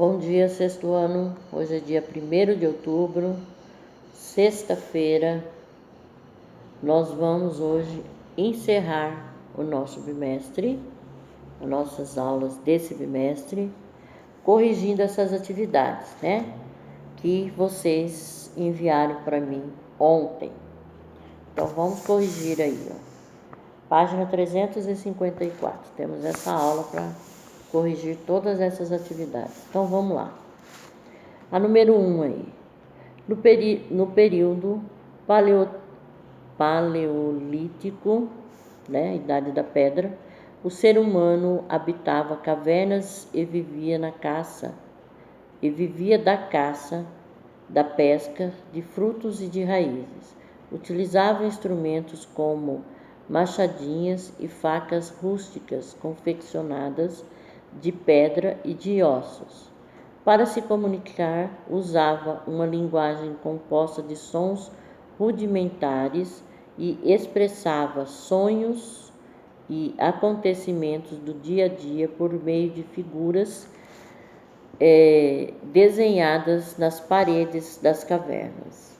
Bom dia, sexto ano. Hoje é dia 1º de outubro, sexta-feira. Nós vamos hoje encerrar o nosso bimestre, as nossas aulas desse bimestre, corrigindo essas atividades, né? Que vocês enviaram para mim ontem. Então, vamos corrigir aí, ó. Página 354. Temos essa aula para corrigir todas essas atividades. Então, vamos lá. A número 1 aí. No período paleolítico, né, Idade da Pedra, o ser humano habitava cavernas e vivia da caça, da pesca de frutos e de raízes. Utilizava instrumentos como machadinhas e facas rústicas confeccionadas de pedra e de ossos. Para se comunicar, usava uma linguagem composta de sons rudimentares e expressava sonhos e acontecimentos do dia a dia por meio de figuras desenhadas nas paredes das cavernas.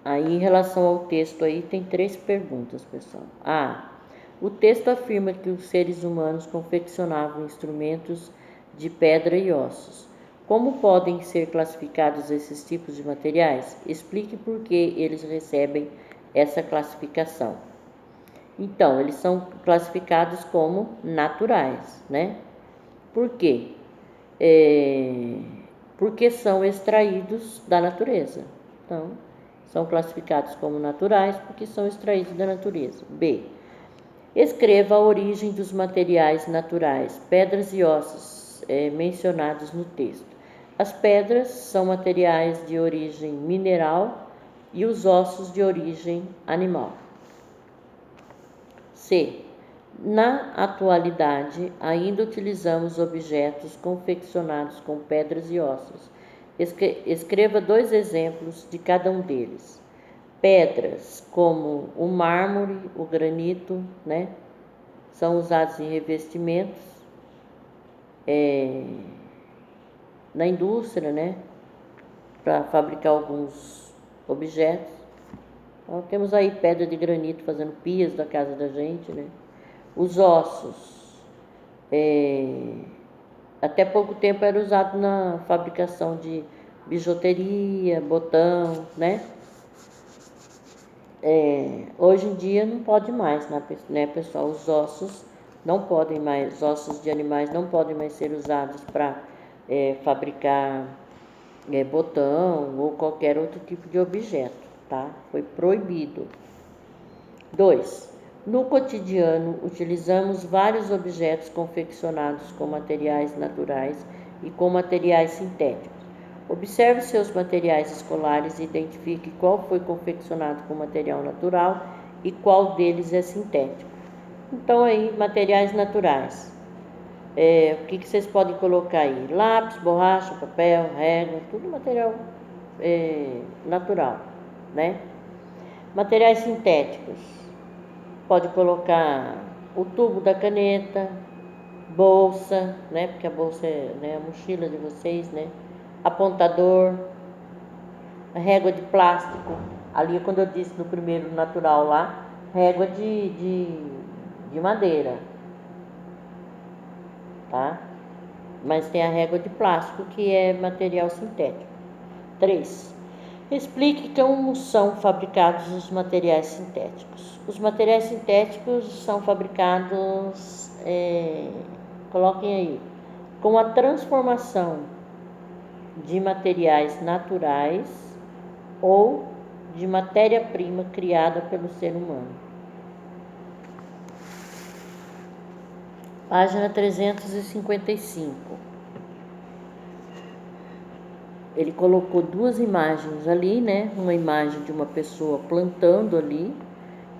Aí, em relação ao texto aí, tem 3 perguntas, pessoal. O texto afirma que os seres humanos confeccionavam instrumentos de pedra e ossos. Como podem ser classificados esses tipos de materiais? Explique por que eles recebem essa classificação. Então, eles são classificados como naturais, né? Por quê? Porque são extraídos da natureza. Então, são classificados como naturais porque são extraídos da natureza. B. Escreva a origem dos materiais naturais, pedras e ossos mencionados no texto. As pedras são materiais de origem mineral e os ossos de origem animal. C. Na atualidade, ainda utilizamos objetos confeccionados com pedras e ossos. Escreva 2 exemplos de cada um deles. Pedras, como o mármore, o granito, né? São usados em revestimentos, na indústria, né? Para fabricar alguns objetos. Então, temos aí pedra de granito fazendo pias da casa da gente, né? Os ossos, até pouco tempo era usado na fabricação de bijuteria, botão, né? Hoje em dia não pode mais, né, pessoal? Os ossos não podem mais, os ossos de animais não podem mais ser usados para fabricar botão ou qualquer outro tipo de objeto, tá? Foi proibido. 2. No cotidiano, utilizamos vários objetos confeccionados com materiais naturais e com materiais sintéticos. Observe seus materiais escolares e identifique qual foi confeccionado com material natural e qual deles é sintético. Então, aí, materiais naturais. O que vocês podem colocar aí? Lápis, borracha, papel, régua, tudo material natural, né? Materiais sintéticos. Pode colocar o tubo da caneta, bolsa, né? Porque a bolsa é, né, a mochila de vocês, né? Apontador, a régua de plástico. Ali, quando eu disse no primeiro natural lá, régua de madeira, tá? Mas tem a régua de plástico, que é material sintético. 3. Explique como são fabricados os materiais sintéticos. Os materiais sintéticos são fabricados, coloquem aí, com a transformação de materiais naturais ou de matéria-prima criada pelo ser humano. Página 355. Ele colocou 2 imagens ali, né? Uma imagem de uma pessoa plantando ali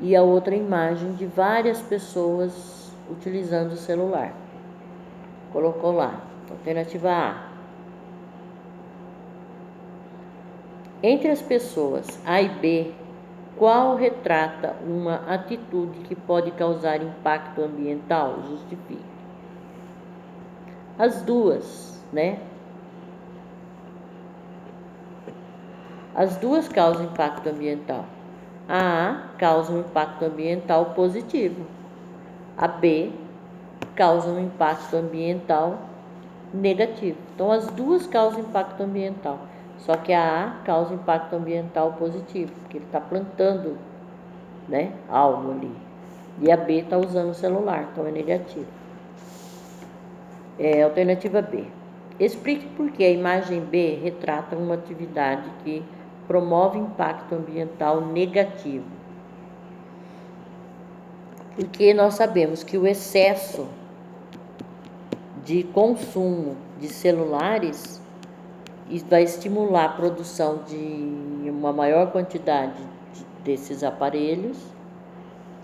e a outra imagem de várias pessoas utilizando o celular. Colocou lá, alternativa A. Entre as pessoas A e B, qual retrata uma atitude que pode causar impacto ambiental? Justifique. As duas, né? As duas causam impacto ambiental. A A causa um impacto ambiental positivo. A B causa um impacto ambiental negativo. Então, as duas causam impacto ambiental. Só que a A causa impacto ambiental positivo, porque ele está plantando, né, algo ali. E a B está usando o celular, então é negativo. Alternativa B. Explique por que a imagem B retrata uma atividade que promove impacto ambiental negativo. Porque nós sabemos que o excesso de consumo de celulares vai estimular a produção de uma maior quantidade desses aparelhos,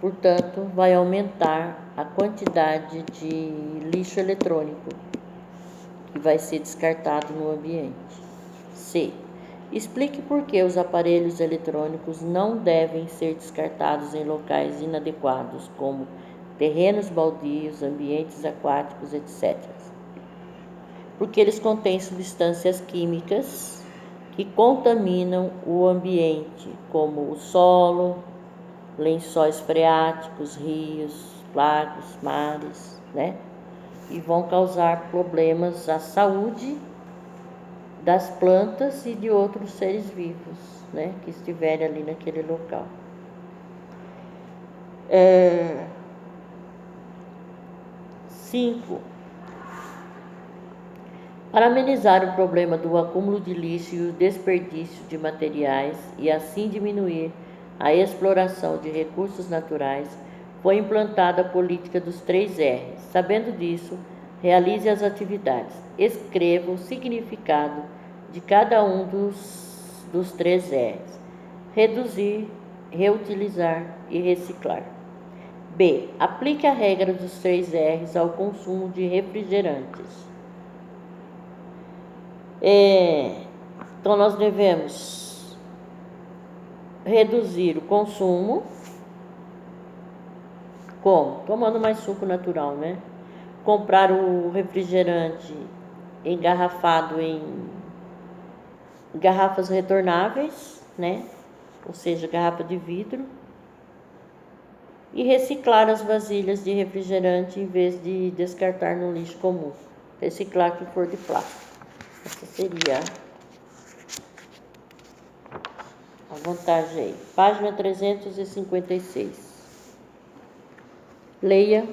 portanto, vai aumentar a quantidade de lixo eletrônico que vai ser descartado no ambiente. C. Explique por que os aparelhos eletrônicos não devem ser descartados em locais inadequados, como terrenos baldios, ambientes aquáticos, etc. Porque eles contêm substâncias químicas que contaminam o ambiente, como o solo, lençóis freáticos, rios, lagos, mares, né? E vão causar problemas à saúde das plantas e de outros seres vivos, né, que estiverem ali naquele local. 5. Para amenizar o problema do acúmulo de lixo e o desperdício de materiais e assim diminuir a exploração de recursos naturais, foi implantada a política dos 3 R's. Sabendo disso, realize as atividades. Escreva o significado de cada um dos 3 R's. Reduzir, reutilizar e reciclar. B. Aplique a regra dos 3 R's ao consumo de refrigerantes. Então, nós devemos reduzir o consumo, como? Tomando mais suco natural, né? Comprar o refrigerante engarrafado em garrafas retornáveis, né? Ou seja, garrafa de vidro. E reciclar as vasilhas de refrigerante em vez de descartar no lixo comum. Reciclar que for de plástico. Essa seria a vantagem aí. Página 356. Leia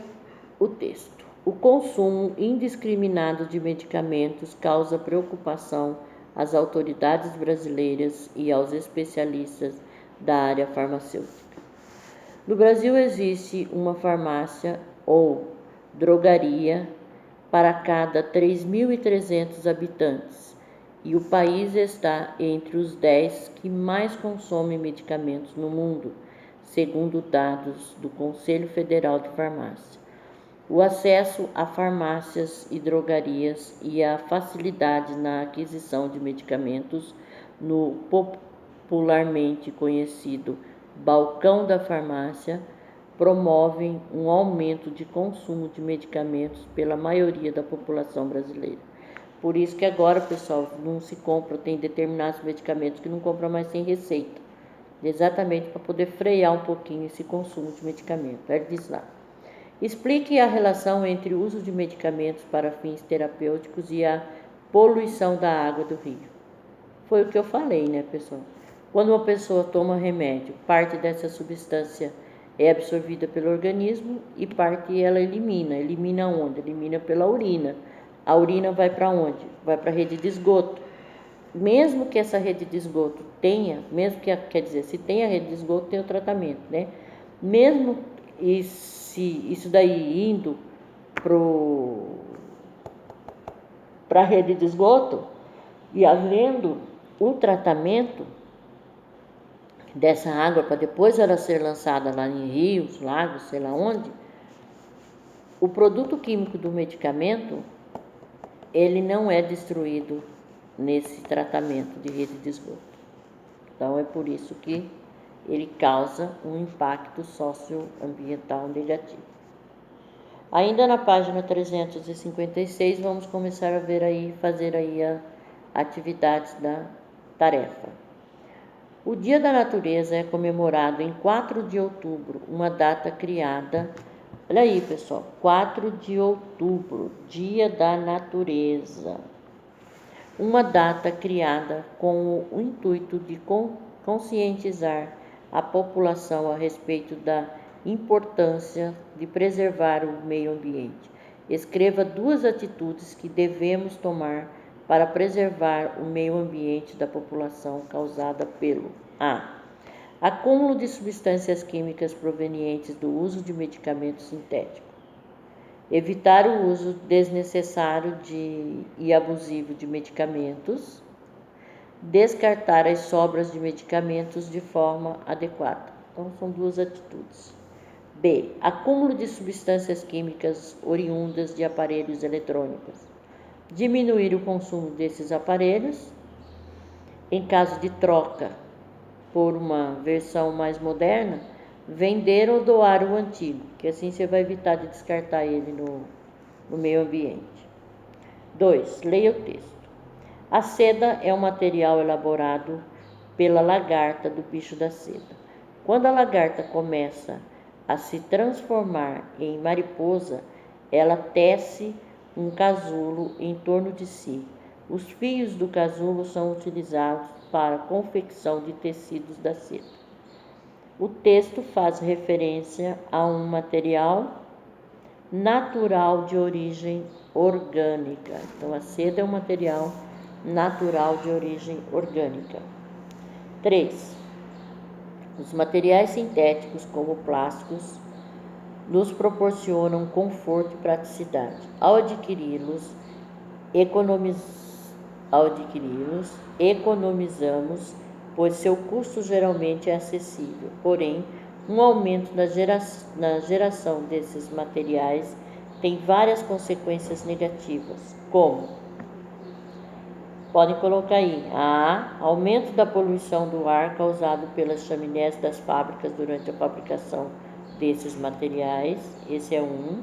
o texto. O consumo indiscriminado de medicamentos causa preocupação às autoridades brasileiras e aos especialistas da área farmacêutica. No Brasil existe uma farmácia ou drogaria para cada 3.300 habitantes e o país está entre os 10 que mais consomem medicamentos no mundo, segundo dados do Conselho Federal de Farmácia. O acesso a farmácias e drogarias e a facilidade na aquisição de medicamentos no popularmente conhecido balcão da farmácia promovem um aumento de consumo de medicamentos pela maioria da população brasileira. Por isso que agora, pessoal, não se compra, tem determinados medicamentos que não compra mais sem receita, exatamente para poder frear um pouquinho esse consumo de medicamento. Ele diz lá: explique a relação entre o uso de medicamentos para fins terapêuticos e a poluição da água do rio. Foi o que eu falei, né, pessoal? Quando uma pessoa toma remédio, parte dessa substância é absorvida pelo organismo e parte ela elimina. Elimina onde? Elimina pela urina. A urina vai para onde? Vai para a rede de esgoto. Mesmo que essa rede de esgoto tenha, mesmo que, quer dizer, se tem a rede de esgoto, tem o tratamento, né? Mesmo isso daí indo para a rede de esgoto e havendo o tratamento dessa água para depois ela ser lançada lá em rios, lagos, sei lá onde, o produto químico do medicamento, ele não é destruído nesse tratamento de rede de esgoto. Então, é por isso que ele causa um impacto socioambiental negativo. Ainda na página 356, vamos começar a ver aí, fazer aí a atividades da tarefa. O Dia da Natureza é comemorado em 4 de outubro, uma data criada. Olha aí, pessoal, 4 de outubro, Dia da Natureza. Uma data criada com o intuito de conscientizar a população a respeito da importância de preservar o meio ambiente. Escreva 2 atitudes que devemos tomar para preservar o meio ambiente da população causada pelo A. Acúmulo de substâncias químicas provenientes do uso de medicamentos sintéticos. Evitar o uso desnecessário e abusivo de medicamentos. Descartar as sobras de medicamentos de forma adequada. Então, são 2 atitudes. B. Acúmulo de substâncias químicas oriundas de aparelhos eletrônicos. Diminuir o consumo desses aparelhos. Em caso de troca por uma versão mais moderna, vender ou doar o antigo, que assim você vai evitar de descartar ele no meio ambiente. 2. Leia o texto. A seda é um material elaborado pela lagarta do bicho da seda. Quando a lagarta começa a se transformar em mariposa, ela tece um casulo em torno de si. Os fios do casulo são utilizados para a confecção de tecidos da seda. O texto faz referência a um material natural de origem orgânica. Então, a seda é um material natural de origem orgânica. 3. Os materiais sintéticos, como plásticos, nos proporcionam conforto e praticidade. Ao adquiri-los, economizamos, pois seu custo geralmente é acessível. Porém, um aumento na geração desses materiais tem várias consequências negativas, como podem colocar aí: A. Aumento da poluição do ar causado pelas chaminés das fábricas durante a fabricação desses materiais. Esse é um.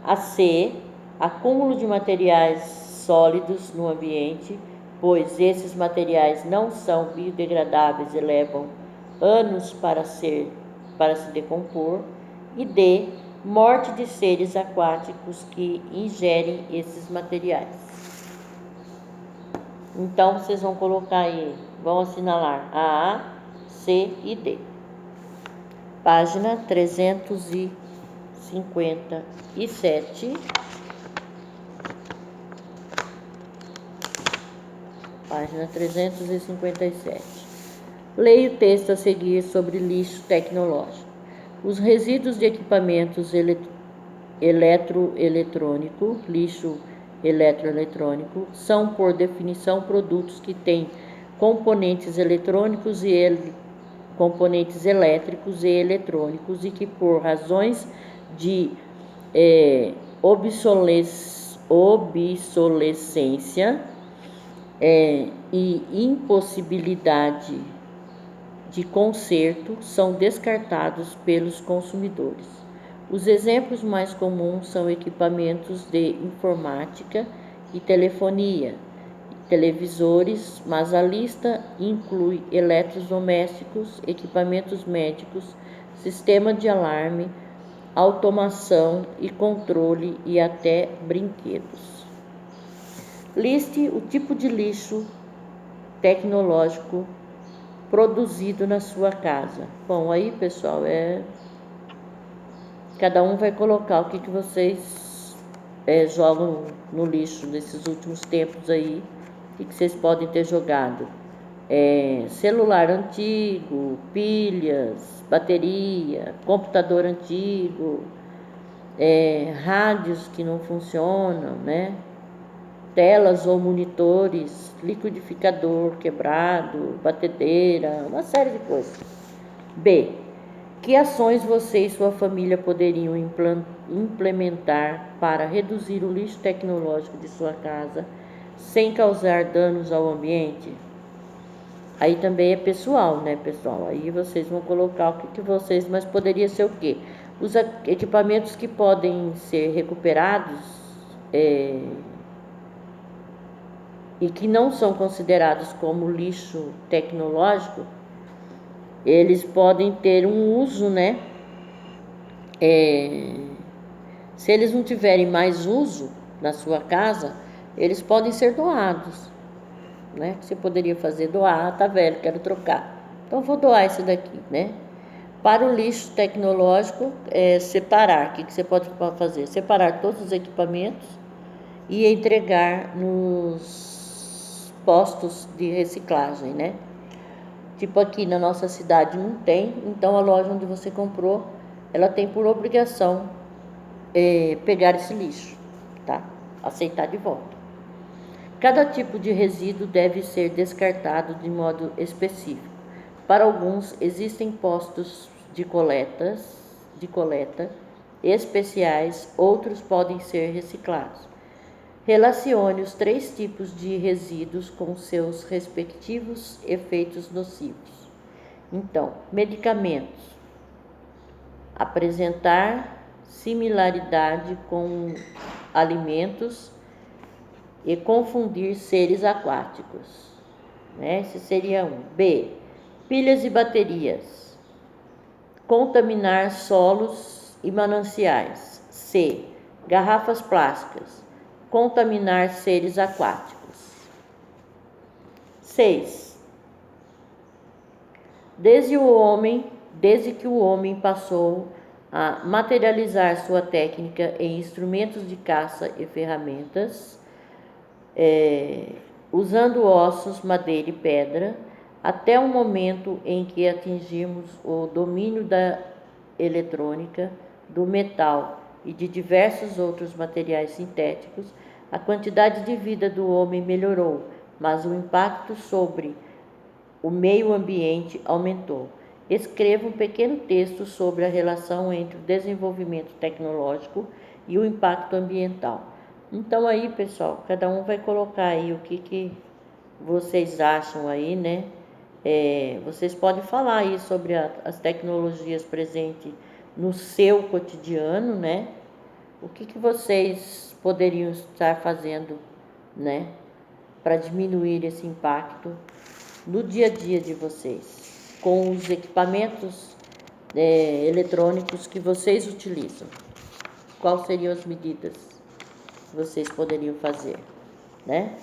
A. C. Acúmulo de materiais sólidos no ambiente, pois esses materiais não são biodegradáveis e levam anos para se decompor. E D. Morte de seres aquáticos que ingerem esses materiais. Então, vocês vão colocar aí, vão assinalar A, C e D. Página 357. Página 357. Leia o texto a seguir sobre lixo tecnológico. Os resíduos de equipamentos eletroeletrônico, lixo eletroeletrônico, são, por definição, produtos que têm componentes eletrônicos componentes elétricos e eletrônicos e que, por razões de obsolescência e impossibilidade de conserto, são descartados pelos consumidores. Os exemplos mais comuns são equipamentos de informática e telefonia, televisores, mas a lista inclui eletrodomésticos, equipamentos médicos, sistema de alarme, automação e controle e até brinquedos. Liste o tipo de lixo tecnológico produzido na sua casa. Bom, aí, pessoal, cada um vai colocar o que vocês jogam no lixo nesses últimos tempos aí, o que vocês podem ter jogado. Celular antigo, pilhas, bateria, computador antigo, rádios que não funcionam, né? Telas ou monitores, liquidificador quebrado, batedeira, uma série de coisas. B. Que ações você e sua família poderiam implementar para reduzir o lixo tecnológico de sua casa sem causar danos ao ambiente? Aí também é pessoal, né, pessoal? Aí vocês vão colocar o que vocês, mas poderia ser o quê? Os equipamentos que podem ser recuperados e que não são considerados como lixo tecnológico, eles podem ter um uso, né? Se eles não tiverem mais uso na sua casa, eles podem ser doados, né? Você poderia fazer doar, tá velho, quero trocar. Então vou doar esse daqui, né? Para o lixo tecnológico, separar. O que você pode fazer? Separar todos os equipamentos e entregar nos postos de reciclagem, né? Tipo aqui na nossa cidade não tem, então a loja onde você comprou, ela tem por obrigação pegar esse lixo, tá? Aceitar de volta. Cada tipo de resíduo deve ser descartado de modo específico. Para alguns, existem postos de coleta especiais, outros podem ser reciclados. Relacione os 3 tipos de resíduos com seus respectivos efeitos nocivos. Então, medicamentos. Apresentar similaridade com alimentos e confundir seres aquáticos, né? Esse seria um. B. Pilhas e baterias. Contaminar solos e mananciais. C. Garrafas plásticas. Contaminar seres aquáticos. 6. Desde que o homem passou a materializar sua técnica em instrumentos de caça e ferramentas, usando ossos, madeira e pedra, até o momento em que atingimos o domínio da eletrônica, do metal e de diversos outros materiais sintéticos, a quantidade de vida do homem melhorou, mas o impacto sobre o meio ambiente aumentou. Escreva um pequeno texto sobre a relação entre o desenvolvimento tecnológico e o impacto ambiental. Então aí, pessoal, cada um vai colocar aí o que vocês acham aí, né? Vocês podem falar aí sobre as tecnologias presentes no seu cotidiano, né? O que vocês poderiam estar fazendo, né? Para diminuir esse impacto no dia a dia de vocês, com os equipamentos eletrônicos que vocês utilizam. Quais seriam as medidas que vocês poderiam fazer, né?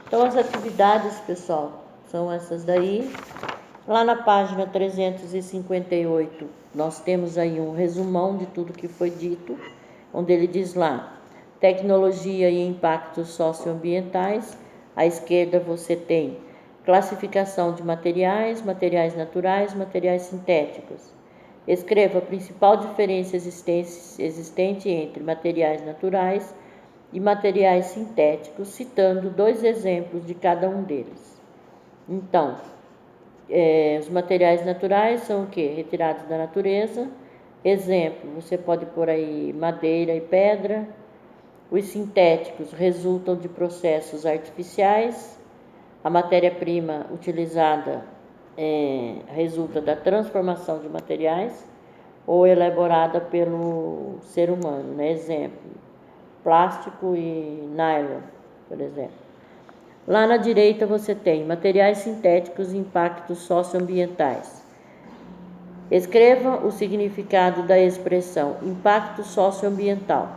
Então, as atividades, pessoal, são essas daí. Lá na página 358, nós temos aí um resumão de tudo que foi dito, onde ele diz lá, tecnologia e impactos socioambientais. À esquerda você tem classificação de materiais, materiais naturais, materiais sintéticos. Escreva a principal diferença existente entre materiais naturais e materiais sintéticos, citando 2 exemplos de cada um deles. Então, os materiais naturais são o quê? Retirados da natureza. Exemplo, você pode pôr aí madeira e pedra. Os sintéticos resultam de processos artificiais. A matéria-prima utilizada resulta da transformação de materiais ou elaborada pelo ser humano, né? Exemplo, plástico e nylon, por exemplo. Lá na direita você tem materiais sintéticos e impactos socioambientais. Escreva o significado da expressão impacto socioambiental.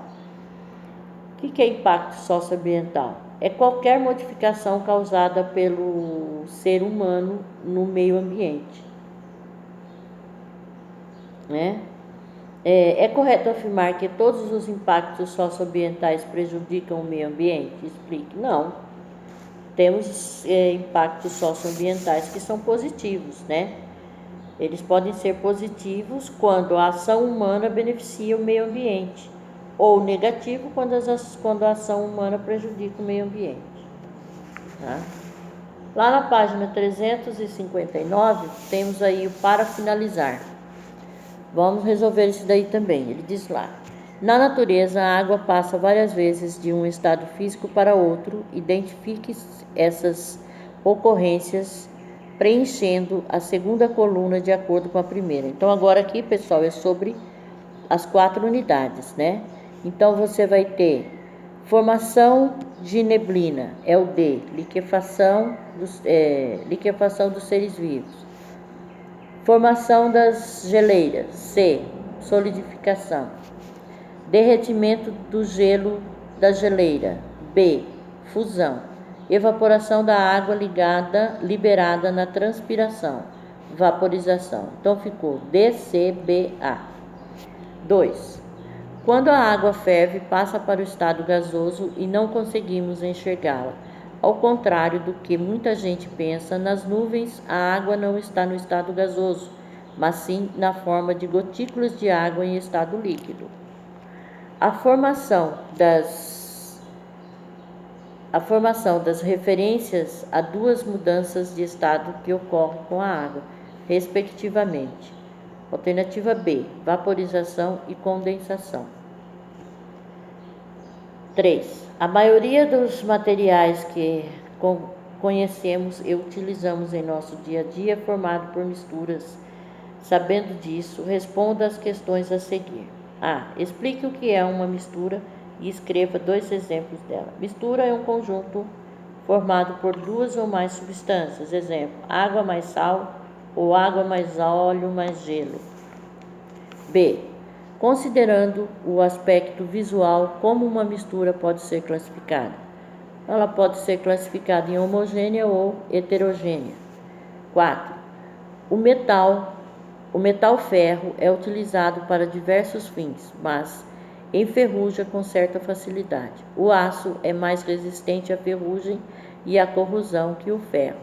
O que é impacto socioambiental? É qualquer modificação causada pelo ser humano no meio ambiente, né? É correto afirmar que todos os impactos socioambientais prejudicam o meio ambiente? Explique. Não. Temos impactos socioambientais que são positivos, né? Eles podem ser positivos quando a ação humana beneficia o meio ambiente, ou negativo quando a ação humana prejudica o meio ambiente. Tá? Lá na página 359, temos aí o para finalizar. Vamos resolver isso daí também. Ele diz lá, na natureza a água passa várias vezes de um estado físico para outro. Identifique essas ocorrências preenchendo a segunda coluna de acordo com a primeira. Então agora aqui, pessoal, é sobre as 4 unidades, né? Então, você vai ter formação de neblina, é o D, liquefação dos seres vivos. Formação das geleiras, C, solidificação. Derretimento do gelo da geleira, B, fusão. Evaporação da água liberada na transpiração, vaporização. Então, ficou D, C, B, A. 2. Quando a água ferve, passa para o estado gasoso e não conseguimos enxergá-la. Ao contrário do que muita gente pensa, nas nuvens a água não está no estado gasoso, mas sim na forma de gotículas de água em estado líquido. A formação das referências a 2 mudanças de estado que ocorrem com a água, respectivamente. Alternativa B, vaporização e condensação. 3. A maioria dos materiais que conhecemos e utilizamos em nosso dia a dia é formado por misturas. Sabendo disso, responda às questões a seguir. A. Explique o que é uma mistura e escreva 2 exemplos dela. Mistura é um conjunto formado por 2 ou mais substâncias. Exemplo, água mais sal ou água mais óleo mais gelo. B. Considerando o aspecto visual, como uma mistura pode ser classificada? Ela pode ser classificada em homogênea ou heterogênea. 4. O metal ferro é utilizado para diversos fins, mas enferruja com certa facilidade. O aço é mais resistente à ferrugem e à corrosão que o ferro.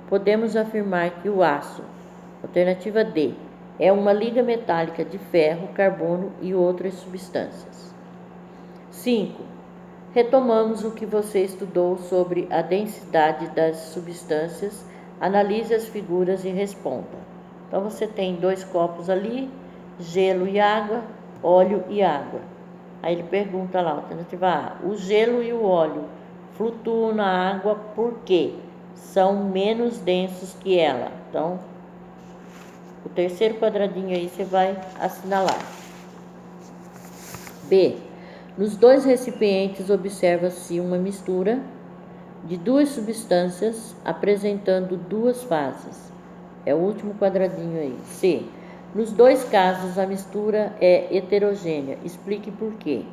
Podemos afirmar que o aço, alternativa D, é uma liga metálica de ferro, carbono e outras substâncias. 5. Retomamos o que você estudou sobre a densidade das substâncias. Analise as figuras e responda. Então, você tem 2 copos ali, gelo e água, óleo e água. Aí ele pergunta lá, alternativa A, o gelo e o óleo flutuam na água porque são menos densos que ela. Então, o terceiro quadradinho aí você vai assinalar. B. Nos 2 recipientes observa-se uma mistura de 2 substâncias apresentando 2 fases. É o último quadradinho aí. C. Nos 2 casos a mistura é heterogênea. Explique por quê.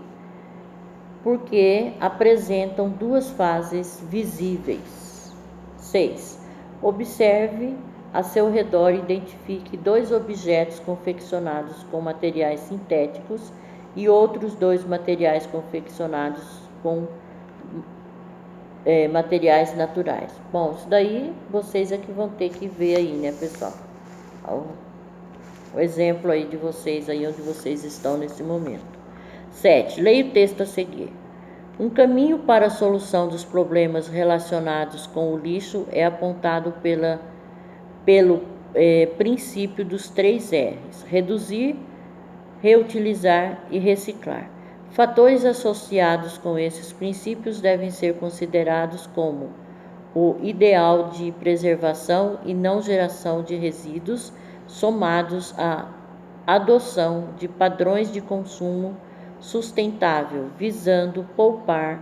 Porque apresentam 2 fases visíveis. 6. Observe a seu redor e identifique 2 objetos confeccionados com materiais sintéticos e outros 2 materiais confeccionados com materiais naturais. Bom, isso daí vocês é que vão ter que ver aí, né, pessoal? O exemplo aí de vocês aí onde vocês estão nesse momento. 7. Leia o texto a seguir. Um caminho para a solução dos problemas relacionados com o lixo é apontado pelo princípio dos 3 R's: reduzir, reutilizar e reciclar. Fatores associados com esses princípios devem ser considerados como o ideal de preservação e não geração de resíduos, somados à adoção de padrões de consumo sustentável, visando poupar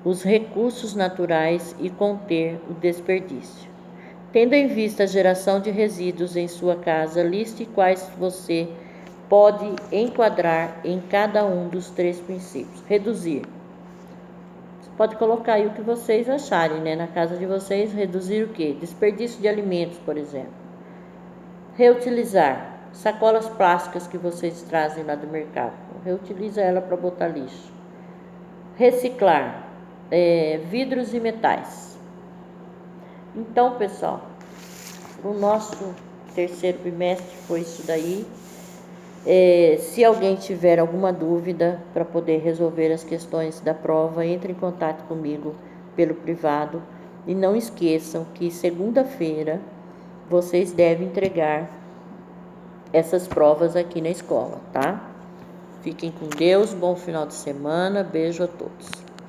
os recursos naturais e conter o desperdício. Tendo em vista a geração de resíduos em sua casa, liste quais você pode enquadrar em cada um dos 3 princípios. Reduzir. Você pode colocar aí o que vocês acharem, né? Na casa de vocês, reduzir o quê? Desperdício de alimentos, por exemplo. Reutilizar. Sacolas plásticas que vocês trazem lá do mercado. Reutiliza ela para botar lixo. Reciclar. Vidros e metais. Então, pessoal, o nosso terceiro bimestre foi isso daí. Se alguém tiver alguma dúvida para poder resolver as questões da prova, entre em contato comigo pelo privado. E não esqueçam que segunda-feira vocês devem entregar essas provas aqui na escola, tá? Fiquem com Deus, bom final de semana, beijo a todos.